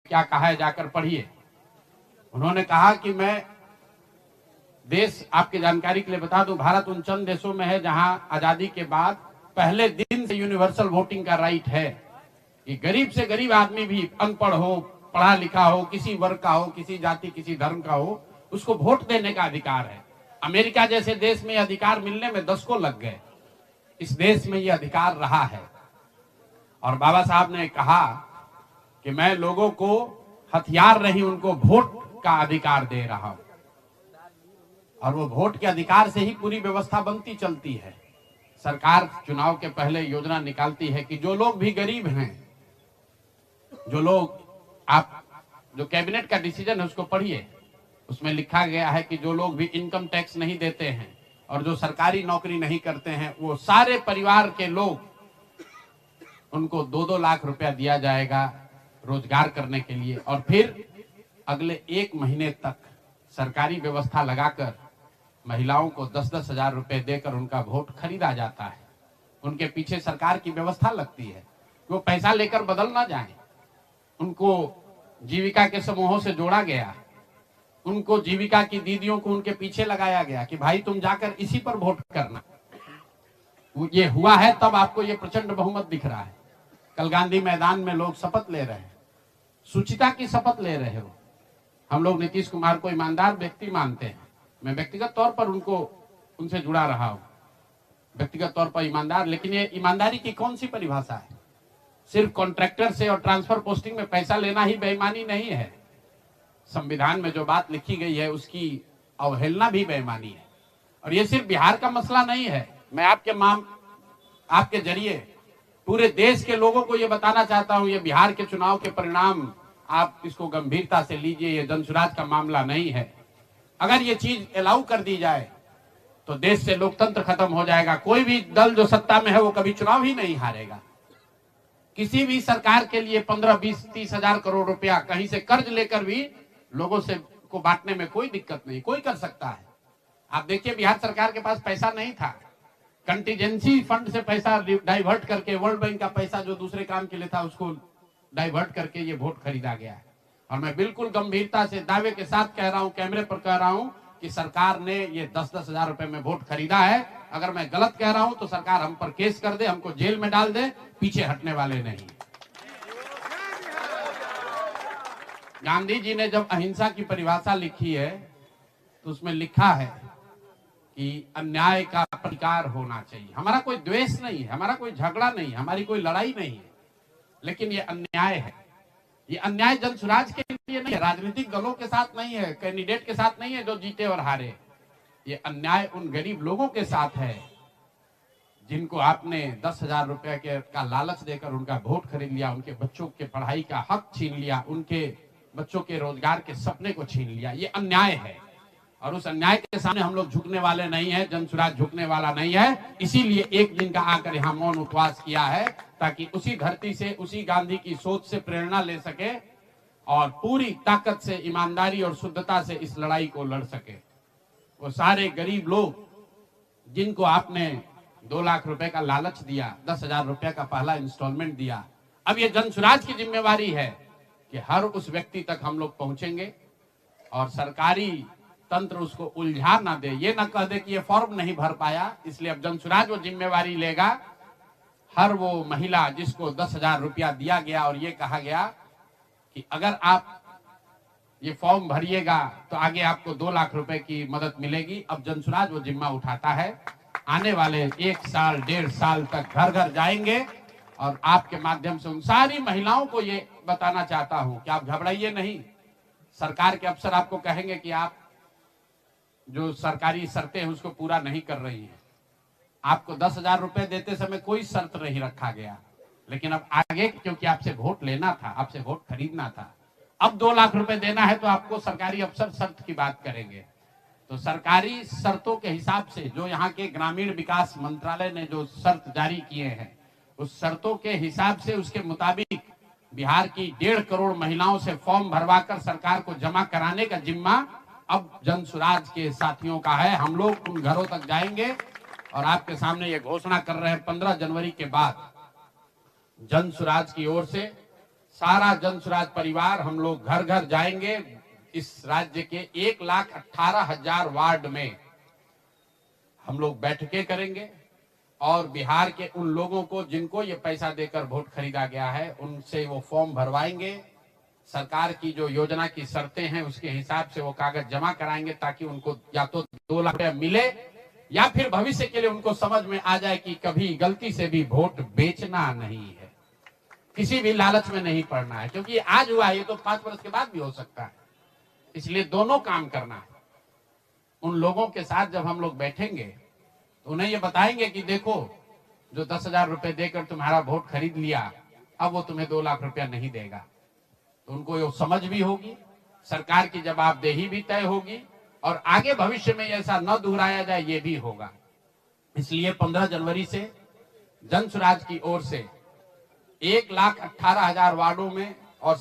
क्या कहा है, जाकर पढ़िए। उन्होंने कहा कि मैं देश, आपकी जानकारी के लिए बता दूं, भारत उन चंद देशों में है जहां आजादी के बाद पहले दिन से यूनिवर्सल वोटिंग का राइट है कि गरीब से गरीब आदमी भी, अनपढ़ हो, पढ़ा लिखा हो, किसी वर्ग का हो, किसी जाति किसी धर्म का हो, उसको वोट देने का अधिकार है। अमेरिका जैसे देश में अधिकार मिलने में 10 को लग गए, इस देश में यह अधिकार रहा है। और बाबा साहब ने कहा कि मैं लोगों को हथियार नहीं, उनको वोट का अधिकार दे रहा हूं, और वो वोट के अधिकार से ही पूरी व्यवस्था बनती चलती है। सरकार चुनाव के पहले योजना निकालती है कि जो लोग भी गरीब हैं, जो लोग, आप जो कैबिनेट का डिसीजन है उसको पढ़िए, उसमें लिखा गया है कि जो लोग भी इनकम टैक्स नहीं देते हैं और जो सरकारी नौकरी नहीं करते हैं, वो सारे परिवार के लोग, उनको 2-2 लाख रुपया दिया जाएगा रोजगार करने के लिए। और फिर अगले 1 महीने तक सरकारी व्यवस्था लगाकर महिलाओं को 10-10 हजार रुपए देकर उनका वोट खरीदा जाता है। उनके पीछे सरकार की व्यवस्था लगती है, वो पैसा लेकर बदल ना जाए। उनको जीविका के समूहों से जोड़ा गया, उनको जीविका की दीदियों को उनके पीछे लगाया गया कि भाई तुम जाकर इसी पर वोट करना। ये हुआ है, तब आपको ये प्रचंड बहुमत दिख रहा है। कल गांधी मैदान में लोग शपथ ले रहे हैं, सुचिता की शपथ ले रहे हो। हम लोग नीतीश कुमार को ईमानदार व्यक्ति मानते हैं, मैं व्यक्तिगत तौर पर उनसे जुड़ा रहा हूं, व्यक्तिगत तौर पर ईमानदार। लेकिन ये ईमानदारी की कौन सी परिभाषा है? सिर्फ कॉन्ट्रैक्टर से और ट्रांसफर पोस्टिंग में पैसा लेना ही बेईमानी नहीं है। संविधान में जो बात लिखी गई है उसकी अवहेलना भी बेईमानी है। और ये सिर्फ बिहार का मसला नहीं है। मैं आपके जरिए पूरे देश के लोगों को ये बताना चाहता हूं, ये बिहार के चुनाव के परिणाम, आप इसको गंभीरता से लीजिए, ये जनसुराज का मामला नहीं है। अगर ये चीज अलाउ कर दी जाए तो देश से लोकतंत्र खत्म हो जाएगा। कोई भी दल जो सत्ता में है वो कभी चुनाव ही नहीं हारेगा। किसी भी सरकार के लिए 15, 20, 30 हजार करोड़ रुपया कहीं से कर्ज लेकर भी लोगों से को बांटने में कोई दिक्कत नहीं, कोई कर सकता है। आप देखिए, बिहार सरकार के पास पैसा नहीं था, कंटीजेंसी फंड से पैसा डाइवर्ट करके, वर्ल्ड बैंक का पैसा जो दूसरे काम के लिए था उसको डाइवर्ट करके ये वोट खरीदा गया है। और मैं बिल्कुल गंभीरता से दावे के साथ कह रहा हूं, कैमरे पर कह रहा हूं कि सरकार ने ये 10-10 हजार रुपए में वोट खरीदा है। अगर मैं गलत कह रहा हूं तो सरकार हम पर केस कर दे, हमको जेल में डाल दे, पीछे हटने वाले नहीं। गांधी जी ने जब अहिंसा की परिभाषा लिखी है तो उसमें लिखा है कि अन्याय का प्रतिकार होना चाहिए। हमारा कोई द्वेष नहीं है, हमारा कोई झगड़ा नहीं है, हमारी कोई लड़ाई नहीं है, लेकिन ये अन्याय है। ये अन्याय जनसुराज के लिए नहीं है, राजनीतिक दलों के साथ नहीं है, कैंडिडेट के साथ नहीं है जो जीते और हारे। ये अन्याय उन गरीब लोगों के साथ है जिनको आपने 10 हजार रुपए का लालच देकर उनका वोट खरीद लिया, उनके बच्चों के पढ़ाई का हक छीन लिया, उनके बच्चों के रोजगार के सपने को छीन लिया। ये अन्याय है और उस अन्याय के सामने हम लोग झुकने वाले नहीं है, जनसुराज झुकने वाला नहीं है। इसीलिए एक दिन का आकर यहाँ मौन उपवास किया है ताकि उसी धरती से, उसी गांधी की सोच से प्रेरणा ले सके और पूरी ताकत से, ईमानदारी और शुद्धता से इस लड़ाई को लड़ सके। वो सारे गरीब लोग जिनको आपने 2 लाख रुपए का लालच दिया, 10 हजार रुपए का पहला इंस्टॉलमेंट दिया, अब ये जनसुराज की जिम्मेवारी है कि हर उस व्यक्ति तक हम लोग पहुंचेंगे और सरकारी तंत्र उसको उलझा ना दे, ये ना कह दे कि ये फॉर्म नहीं भर पाया। इसलिए अब जनसुराज वो जिम्मेवारी लेगा। हर वो महिला जिसको 10 हजार रुपया दिया गया और ये कहा गया कि अगर आप ये फॉर्म भरिएगा तो आगे आपको 2 लाख रुपए की मदद मिलेगी, अब जनसुराज वो जिम्मा उठाता है। आने वाले 1 साल 1.5 साल तक घर घर जाएंगे और आपके माध्यम से उन सारी महिलाओं को ये बताना चाहता हूं कि आप घबराइए नहीं। सरकार के अफसर आपको कहेंगे कि आप जो सरकारी शर्तें हैं उसको पूरा नहीं कर रही हैं। आपको 10 हजार रुपए देते समय कोई शर्त नहीं रखा गया, लेकिन अब आगे क्योंकि आपसे वोट लेना था, आपसे वोट खरीदना था, अब 2 लाख रुपए देना है तो आपको सरकारी अफसर शर्त की बात करेंगे। तो सरकारी शर्तों के हिसाब से जो यहाँ के ग्रामीण विकास मंत्रालय ने जो शर्त जारी किए हैं, उस शर्तों के हिसाब से, उसके मुताबिक बिहार की 1.5 करोड़ महिलाओं से फॉर्म भरवाकर सरकार को जमा कराने का जिम्मा अब जनसुराज के साथियों का है। हम लोग उन घरों तक जाएंगे और आपके सामने ये घोषणा कर रहे हैं, 15 जनवरी के बाद जनसुराज की ओर से सारा जन स्वराज परिवार हम लोग घर घर जाएंगे। इस राज्य के 1,18,000 वार्ड में हम लोग बैठकें करेंगे और बिहार के उन लोगों को जिनको ये पैसा देकर वोट खरीदा गया है उनसे वो फॉर्म भरवाएंगे। सरकार की जो योजना की शर्तें हैं उसके हिसाब से वो कागज जमा कराएंगे ताकि उनको या तो 2 लाख रुपया मिले या फिर भविष्य के लिए उनको समझ में आ जाए कि कभी गलती से भी वोट बेचना नहीं है, किसी भी लालच में नहीं पड़ना है, क्योंकि आज हुआ ये तो 5 वर्ष के बाद भी हो सकता है। इसलिए दोनों काम करना है। उन लोगों के साथ जब हम लोग बैठेंगे तो उन्हें ये बताएंगे कि देखो जो 10,000 रुपए देकर तुम्हारा वोट खरीद लिया अब वो तुम्हें 2 लाख रुपया नहीं देगा। तो उनको ये समझ भी होगी, सरकार की जवाबदेही भी तय होगी और आगे भविष्य में ऐसा न दोहराया जाए ये भी होगा। इसलिए 15 जनवरी से जन स्वराज की ओर से 1,18,000 वार्डों में और